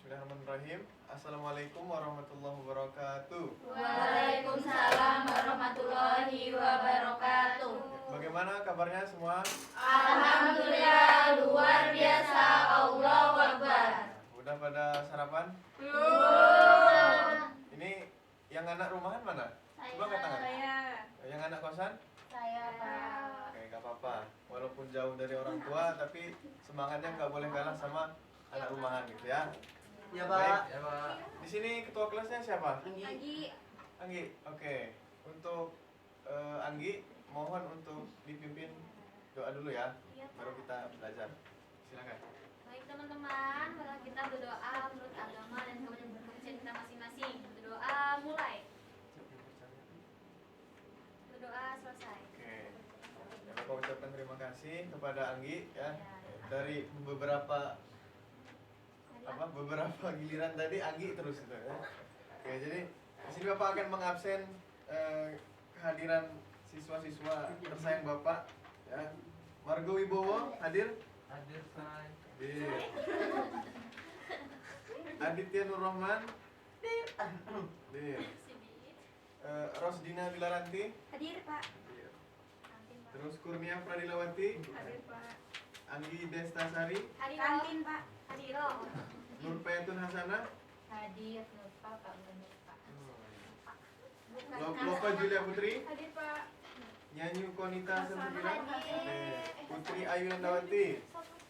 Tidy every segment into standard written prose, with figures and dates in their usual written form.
Bismillahirrahmanirrahim. Assalamualaikum warahmatullahi wabarakatuh. Waalaikumsalam warahmatullahi wabarakatuh. Bagaimana kabarnya semua? Alhamdulillah luar biasa. Allahu Akbar. Udah pada sarapan? Belum. Ini yang anak rumahan mana? Coba angkat tangan. Yang anak kosan? Saya Pak. Oke, gak apa-apa. Walaupun jauh dari orang tua, tapi semangatnya nggak boleh kalah sama anak rumahan gitu ya. Ya Baik. Pak. Ya, Pak. Di sini ketua kelasnya siapa? Anggi. Anggi. Oke. Untuk Anggi, mohon untuk dipimpin doa dulu ya. Iya, Pak. Baru kita belajar. Silakan. Baik teman-teman, mari kita berdoa menurut agama dan kepercayaan kita masing-masing. Berdoa mulai. Berdoa selesai. Oke. Ya, Bapak ucapkan terima kasih kepada Anggi ya. Dari beberapa giliran tadi Anggi terus itu ya. Oke, jadi di sini Bapak akan mengabsen kehadiran siswa-siswa tersayang Bapak ya. Margo Wibowo hadir? Hadir Pak. Hadir. Aditya Nur Rahman? Hadir. Rosdina Bilaranti? Hadir Pak. Hadir. Terus Kurnia Pradilawati? Hadir Pak. Anggi Destasari? Hadir Pak. Hadir. Nur Payatun Hasanah? Hadir Pak. Lopa Julia Putri? Hadir Pak. Nyanyi Konita Sempira? Hadir. Putri Ayu Nandawati?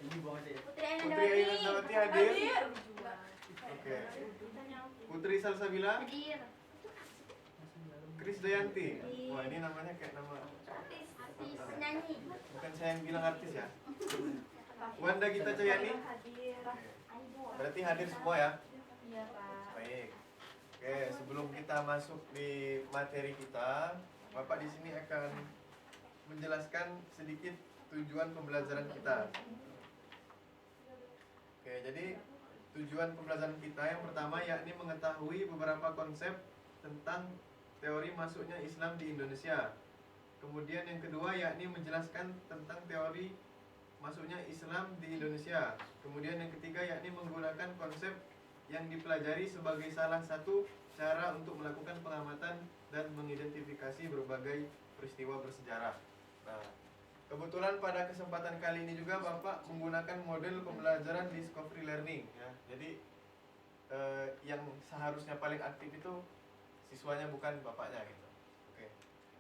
Ini bawa aja ya. Putri Ayu Nandawati hadir? Oke. Putri Salsabila? Hadir. Kris Dayanti? Wah, ini namanya kayak nama Artis nyanyi. bukan saya yang bilang artis ya. Wanda Gita Cahyani? Hadir. Berarti hadir semua ya? Iya Pak. Baik. Oke, sebelum kita masuk di materi kita, Bapak di sini akan menjelaskan sedikit tujuan pembelajaran kita. Oke, jadi tujuan pembelajaran kita yang pertama yakni mengetahui beberapa konsep tentang teori masuknya Islam di Indonesia. Kemudian yang kedua yakni menjelaskan tentang teori masuknya Islam di Indonesia. Kemudian yang ketiga yakni menggunakan konsep yang dipelajari sebagai salah satu cara untuk melakukan pengamatan dan mengidentifikasi berbagai peristiwa bersejarah. Nah, kebetulan pada kesempatan kali ini juga Bapak menggunakan model pembelajaran discovery learning ya. Jadi yang seharusnya paling aktif itu siswanya bukan bapaknya gitu. Oke.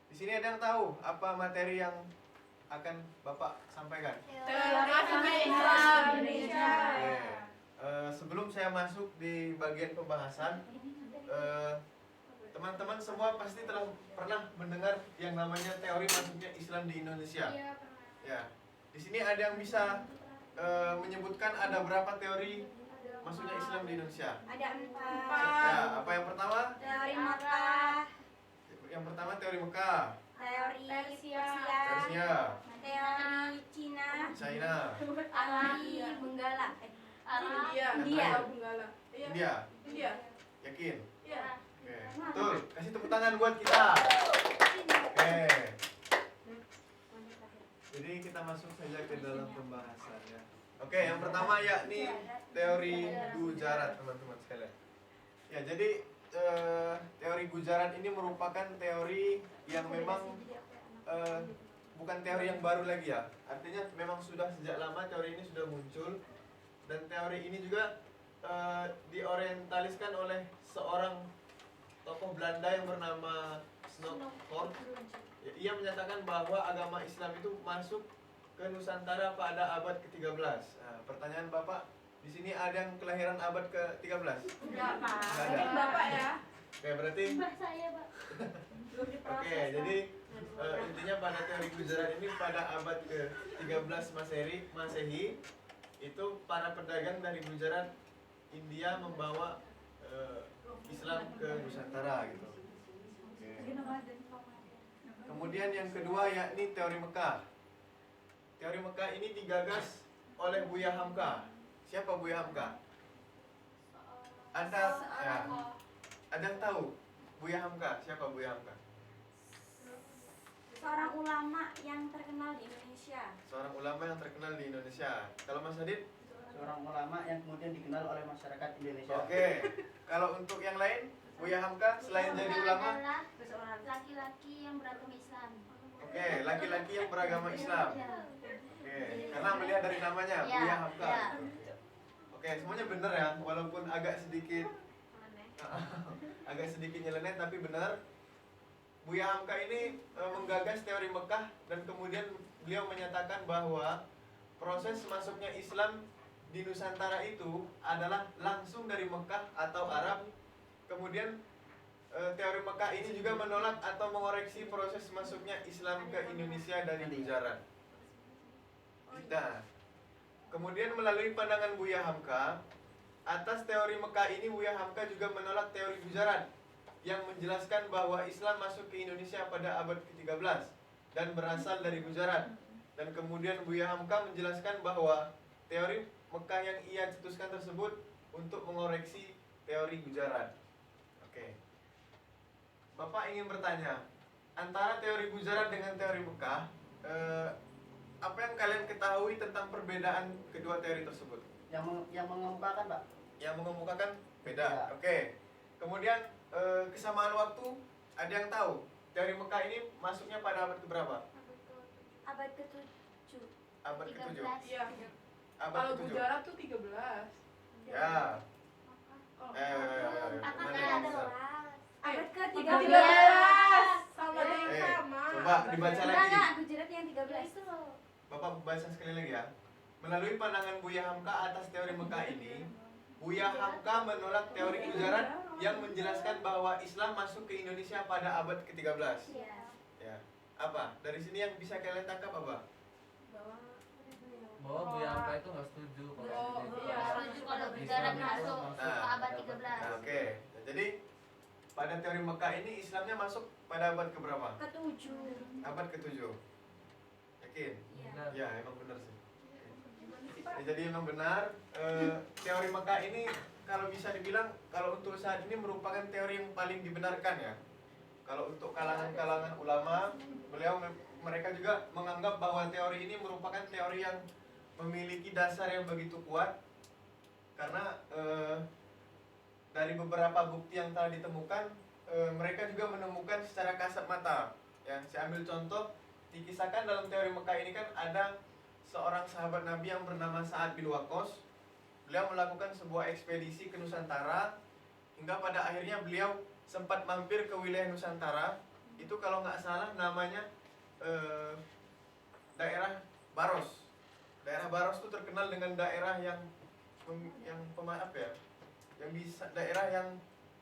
Di sini ada yang tahu apa materi yang akan Bapak sampaikan? Teori Islam Indonesia. Oke. Sebelum saya masuk di bagian pembahasan, teman-teman semua pasti telah pernah mendengar yang namanya teori masuknya Islam di Indonesia. Iya, Ya. Di sini ada yang bisa menyebutkan ada berapa teori masuknya Islam di Indonesia? Ada 4. Ya, apa yang pertama? Teori Makkah, Yang pertama teori Mekah, teori Persia, teori Cina, China, teori Benggala, India. India. Yakin? Iya. Oke. Betul. Kasih tepuk tangan buat kita. Oke. Jadi kita masuk saja ke dalam pembahasan ya. Oke, yang pertama yakni teori Gujarat, teman-teman sekalian. Ya, jadi teori Gujarat ini merupakan teori yang memang bukan teori yang baru lagi ya. Artinya memang sudah sejak lama teori ini sudah muncul, dan teori ini juga diorientaliskan oleh seorang tokoh Belanda yang bernama Snoeckhoorn. Ia menyatakan bahwa agama Islam itu masuk ke Nusantara pada abad ke-13. Nah, pertanyaan Bapak, di sini ada yang kelahiran abad ke-13? Enggak, Pak. Nggak ada. Bapak ya. Oke, berarti Saya, Pak. oke, jadi intinya pada teori Gujarat ini pada abad ke-13 Masehi itu para pedagang dari Gujarat India membawa Islam ke Nusantara gitu. Oke. Kemudian yang kedua yakni teori Mekah. Teori Mekah ini digagas oleh Buya Hamka. Siapa Buya Hamka? Ada ya, ada yang tahu Buya Hamka? Siapa Buya Hamka? Seorang ulama yang terkenal di Indonesia. Seorang ulama yang terkenal di Indonesia. Kalau Mas Adit? Seorang ulama yang kemudian dikenal oleh masyarakat Indonesia. Oke. Kalau untuk yang lain, Buya Hamka selain jadi ulama, adalah laki-laki yang beragama Islam. oke, laki-laki yang beragama Islam. Oke, karena melihat dari namanya Ya, Buya Hamka. ya. Oke, semuanya benar ya, walaupun agak sedikit nyeleneh tapi benar. Buya Hamka ini menggagas teori Mekah dan kemudian beliau menyatakan bahwa proses masuknya Islam di Nusantara itu adalah langsung dari Mekah atau Arab. Kemudian teori Mekah ini juga menolak atau mengoreksi proses masuknya Islam ke Indonesia dari Gujarat. Nah, kemudian melalui pandangan Buya Hamka, atas teori Mekah ini Buya Hamka juga menolak teori Gujarat yang menjelaskan bahwa Islam masuk ke Indonesia pada abad ke-13 dan berasal dari Gujarat. Dan kemudian Buya Hamka menjelaskan bahwa teori Mekah yang ia cetuskan tersebut untuk mengoreksi teori Gujarat. Oke. Bapak ingin bertanya, antara teori Gujarat dengan teori Mekah, apa yang kalian ketahui tentang perbedaan kedua teori tersebut? Yang mengemukakan, Pak. Yang mengemukakan beda. Ya. Oke. Kemudian kesamaan waktu, ada yang tahu teori Mekah ini masuknya pada abad keberapa? Abad ke-7. Abad ke-7. Iya. Abad Kalau ke-7. Gujarat tuh 13. Ya. Oh. Mana yang besar? Abad Tiga ke-13. belas. Sama ada yang Eh, sama. coba dibaca lagi. Enggak, Gujarat yang 13 itu loh. Bapak baca sekali lagi ya. Melalui pandangan Buya Hamka atas teori Mekah ini, Buya Hamka menolak teori Gujarat yang menjelaskan bahwa Islam masuk ke Indonesia pada abad ke-13. Iya. Ya. Apa? Dari sini yang bisa kalian tangkap apa? Bahwa Buya Hamka itu nggak setuju kalau Oh, ini. iya. Setuju kalau Gujarat masuk ke abad 13. Nah, oke. Nah, jadi pada teori Mekah ini Islamnya masuk pada abad keberapa? Ke-7. Abad ke-7. Yakin? Benar. Ya, emang benar sih. Ya, jadi emang benar teori Mekah ini kalau bisa dibilang kalau untuk saat ini merupakan teori yang paling dibenarkan ya. Kalau untuk kalangan-kalangan ulama, mereka juga menganggap bahwa teori ini merupakan teori yang memiliki dasar yang begitu kuat karena dari beberapa bukti yang telah ditemukan mereka juga menemukan secara kasat mata. Ya, saya ambil contoh, dikisahkan dalam teori Mekah ini kan ada seorang sahabat Nabi yang bernama Sa'ad bin Waqqas. Beliau melakukan sebuah ekspedisi ke Nusantara hingga pada akhirnya beliau sempat mampir ke wilayah Nusantara. Itu kalau nggak salah namanya daerah Baros. Daerah Baros itu terkenal dengan daerah yang pemaaf ya, yang bisa daerah yang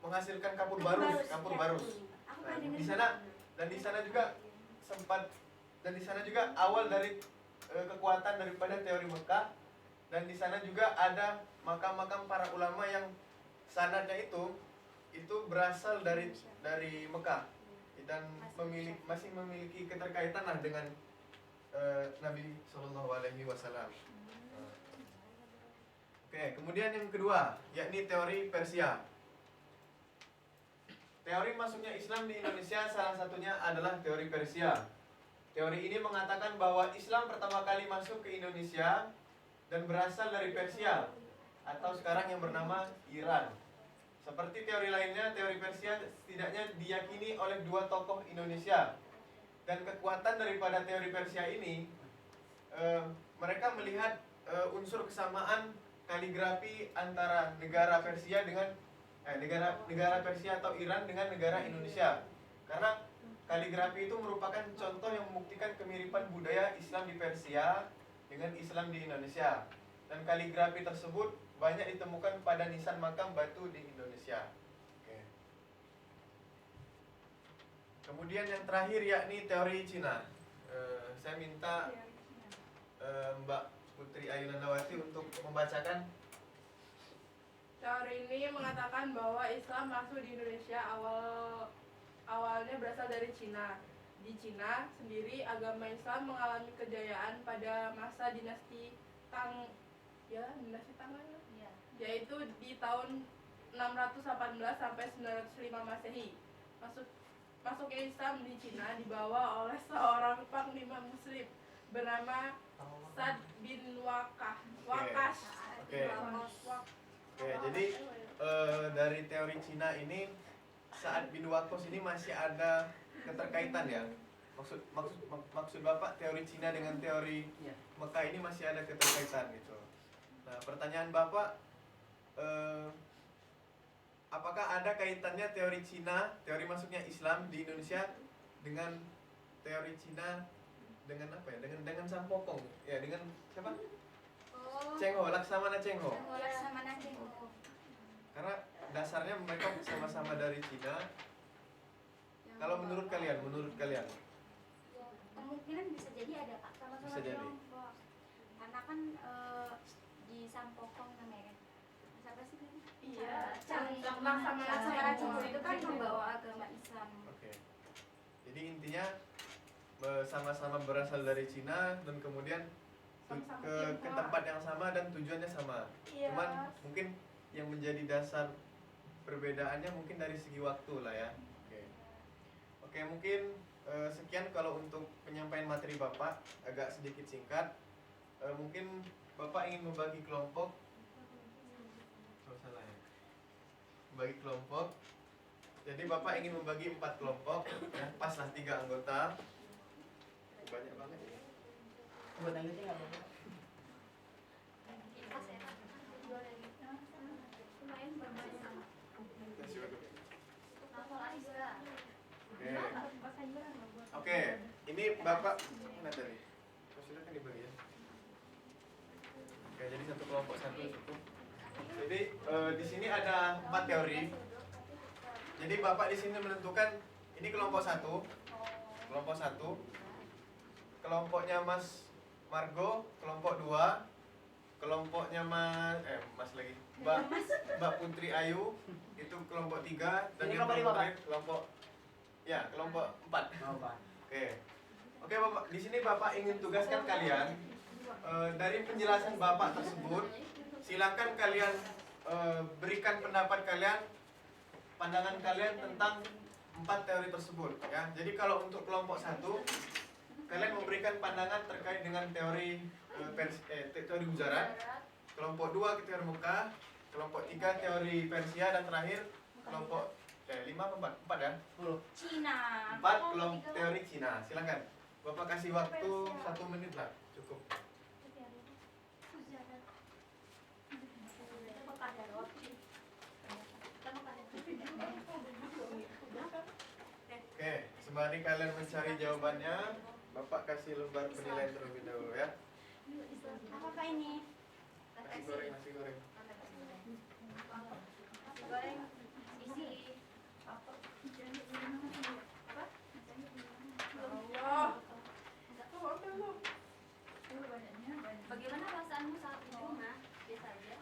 menghasilkan kapur barus. Nah, di sana juga sempat dan di sana juga awal dari kekuatan daripada teori Mekah, dan di sana juga ada makam-makam para ulama yang sanadnya itu berasal dari Mekah dan masih memiliki keterkaitan lah dengan Nabi Shallallahu Alaihi Wasallam. Oke, kemudian yang kedua yakni teori Persia. Teori masuknya Islam di Indonesia salah satunya adalah teori Persia. Teori ini mengatakan bahwa Islam pertama kali masuk ke Indonesia dan berasal dari Persia atau sekarang yang bernama Iran. Seperti teori lainnya, teori Persia setidaknya diyakini oleh dua tokoh Indonesia. Dan kekuatan daripada teori Persia ini, mereka melihat unsur kesamaan kaligrafi antara negara Persia dengan negara Persia atau Iran dengan negara Indonesia. Karena kaligrafi itu merupakan contoh yang membuktikan kemiripan budaya Islam di Persia dengan Islam di Indonesia. Dan kaligrafi tersebut banyak ditemukan pada nisan makam batu di Indonesia. Oke. Kemudian yang terakhir yakni teori Cina. Saya minta Mbak Putri Ayu Nandawati untuk membacakan. Teori ini mengatakan bahwa Islam masuk di Indonesia awalnya berasal dari Cina. Di Cina sendiri agama Islam mengalami kejayaan pada masa dinasti Tang, yaitu di tahun 618 sampai 905 Masehi. Masuknya Islam di Cina dibawa oleh seorang panglima Muslim bernama Sa'd bin Waqqas. Oke, Oke. Oke, jadi dari teori Cina ini saat Binuakos ini masih ada keterkaitan ya. Maksud Bapak teori Cina dengan teori Iya. Mekah ini masih ada keterkaitan gitu. Nah, pertanyaan Bapak apakah ada kaitannya teori Cina, teori masuknya Islam di Indonesia dengan teori Cina dengan apa ya? Dengan Sampokong. Ya, dengan siapa? Cheng Ho, Laksamana Cheng Ho. Karena dasarnya mereka sama-sama dari Cina. Kalau menurut kalian, Kemungkinan bisa jadi ada Pak, sama-sama Bisa jadi. Tiongkok. Karena kan di Sampokong namanya kan. Siapa sih kan? Iya. Laksamana Cheng Ho itu kan membawa agama Islam. Oke. Jadi intinya sama-sama berasal dari Cina dan kemudian Sama-sama ke Tionghoa. tempat yang sama dan tujuannya sama. Iya. Cuman mungkin yang menjadi dasar perbedaannya mungkin dari segi waktu lah ya. Oke. Oke, mungkin sekian kalau untuk penyampaian materi Bapak agak sedikit singkat. Mungkin Bapak ingin membagi kelompok. Oh, salah ya. Membagi kelompok. Jadi Bapak ingin membagi 4 kelompok, ya, pas lah 3 anggota. Banyak banget ini. Buat yang kecil nggak apa-apa. Lumayan berbanyak. Kasih waktu. Oke. Oke. Oke, ini Bapak mana tadi? Oh, silakan dibagi ya. Oke, jadi satu kelompok satu cukup. Jadi di sini ada 4 teori. Jadi Bapak di sini menentukan ini kelompok 1. Kelompok 1. Kelompoknya Mas Margo, kelompok 2. Kelompoknya Mas lagi. Mbak Putri Ayu itu kelompok 3 dan Ini yang kelompok lima, Pak? terakhir kelompok kelompok 4. Oh, Pak. Oke Bapak, di sini Bapak ingin tugaskan kalian dari penjelasan Bapak tersebut, silakan kalian berikan pendapat kalian, pandangan kalian tentang 4 teori tersebut ya. Jadi kalau untuk kelompok 1, kalian memberikan pandangan terkait dengan teori teori Gujarat, kelompok 2 teori Mekah, kelompok 3 teori Persia, dan terakhir kelompok 5 apa 4 ya? 10. Cina. 4 kelompok teori Cina. Silakan. Bapak kasih waktu 1 menit lah, cukup. Oke, sembari kalian mencari jawabannya, Bapak kasih lembar penilaian terlebih dahulu ya. Apa ini? Nasi goreng, nasi goreng. Goreng isi Allah. Bagaimana perasaanmu saat di rumah? Biasa aja.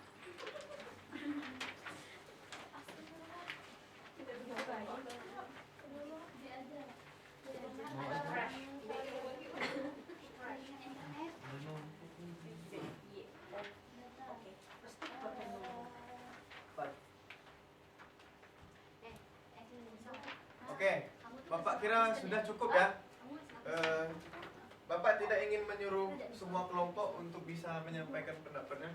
Oke, Bapak kira sudah cukup ya? Bapak tidak ingin menyuruh semua kelompok untuk bisa menyampaikan pendapatnya.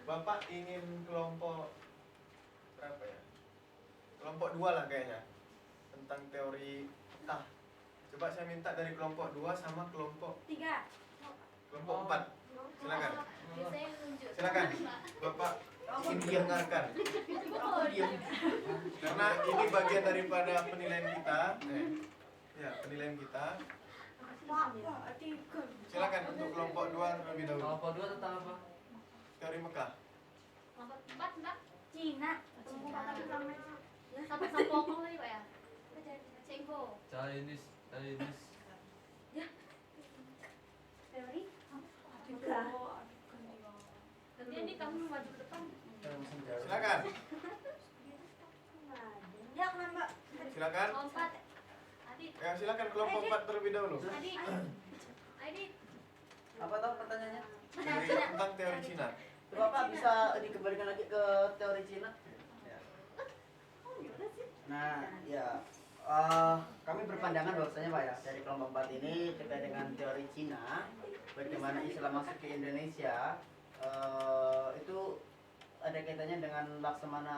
Bapak ingin kelompok berapa ya? Kelompok 2 lah kayaknya, tentang teori tah. Coba saya minta dari kelompok 2 sama kelompok 4. Silakan. Silakan. Bapak ingin mendengarkan. Karena ini bagian daripada penilaian kita. Penilaian kita. Silakan untuk kelompok 2 terlebih dahulu. Kelompok 2 tentang apa? Teori Mekah. Kelompok 4 Mbak. Cina. Sama Sampokong tadi Pak ya? Cengho. Chinese. Teori? Nanti ini kamu maju ke depan. Silakan. Ya, Mbak. Silakan. Kelompok 4. Adit. Ya, silakan kelompok 4 terlebih dahulu. Adit. Adit. Apa tahu pertanyaannya? Tentang teori Cina. Bapak bisa dikembalikan lagi ke teori Cina? Nah, ya. Kami berpandangan bahwasanya Pak ya, dari kelompok 4 ini terkait dengan teori Cina, bagaimana Islam masuk ke Indonesia, itu ada kaitannya dengan Laksamana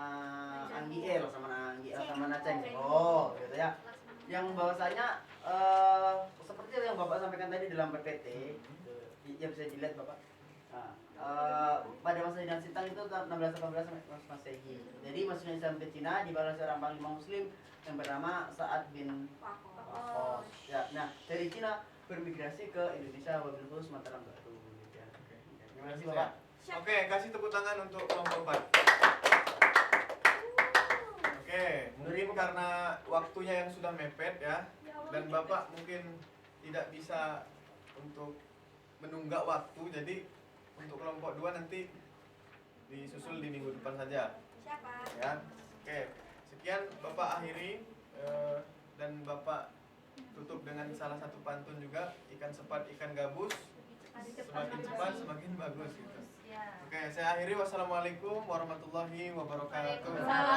Laksamana Cheng. Oh, gitu ya. Yang bahwasanya seperti yang Bapak sampaikan tadi dalam PPT, yang bisa dilihat Bapak. Nah, pada masa dinasti Tang itu 1618 Masehi. Jadi masuknya Islam ke Cina dibalas seorang panglima Muslim yang bernama Sa'ad bin Waqqas. Ya, nah dari Cina bermigrasi ke Indonesia, wabil khusus Mataram Baru. Gitu ya. Terima kasih Bapak. Oke, kasih tepuk tangan untuk kelompok 4. Oke, mungkin karena waktunya yang sudah mepet ya, dan Bapak mungkin tidak bisa untuk menunggak waktu, jadi untuk kelompok 2 nanti disusul di minggu depan saja. Siapa? Ya, oke. Sekian Bapak akhiri dan Bapak tutup dengan salah satu pantun juga, ikan sepat ikan gabus, semakin cepat semakin bagus gitu. Ya. Oke, saya akhiri. Wassalamualaikum warahmatullahi wabarakatuh. Waalaikumsalam.